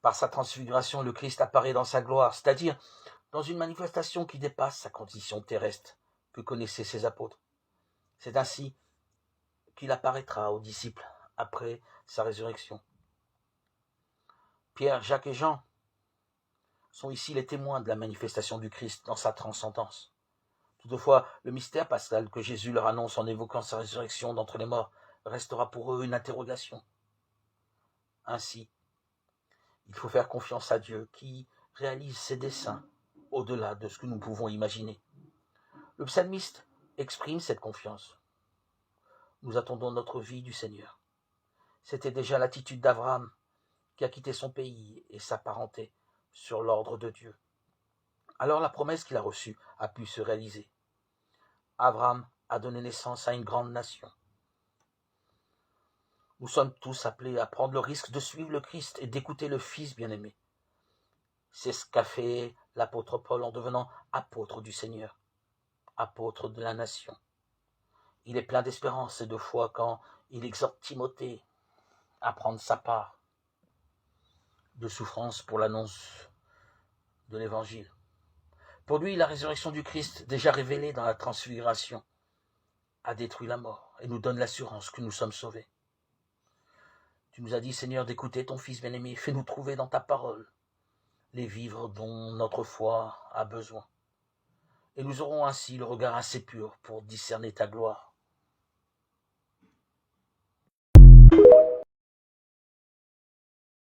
Par sa transfiguration, le Christ apparaît dans sa gloire, c'est-à-dire dans une manifestation qui dépasse sa condition terrestre que connaissaient ses apôtres. C'est ainsi qu'il apparaîtra aux disciples après sa résurrection. Pierre, Jacques et Jean sont ici les témoins de la manifestation du Christ dans sa transcendance. Toutefois, le mystère pascal que Jésus leur annonce en évoquant sa résurrection d'entre les morts restera pour eux une interrogation. Ainsi, il faut faire confiance à Dieu qui réalise ses desseins au-delà de ce que nous pouvons imaginer. Le psalmiste exprime cette confiance. Nous attendons notre vie du Seigneur. C'était déjà l'attitude d'Abraham qui a quitté son pays et sa parenté sur l'ordre de Dieu. Alors la promesse qu'il a reçue a pu se réaliser. Abraham a donné naissance à une grande nation. Nous sommes tous appelés à prendre le risque de suivre le Christ et d'écouter le Fils bien-aimé. C'est ce qu'a fait l'apôtre Paul en devenant apôtre du Seigneur, apôtre de la nation. Il est plein d'espérance et de foi quand il exhorte Timothée à prendre sa part de souffrance pour l'annonce de l'Évangile. Pour lui, la résurrection du Christ, déjà révélée dans la transfiguration, a détruit la mort et nous donne l'assurance que nous sommes sauvés. Tu nous as dit, Seigneur, d'écouter ton Fils bien-aimé. Fais-nous trouver dans ta parole les vivres dont notre foi a besoin. Et nous aurons ainsi le regard assez pur pour discerner ta gloire.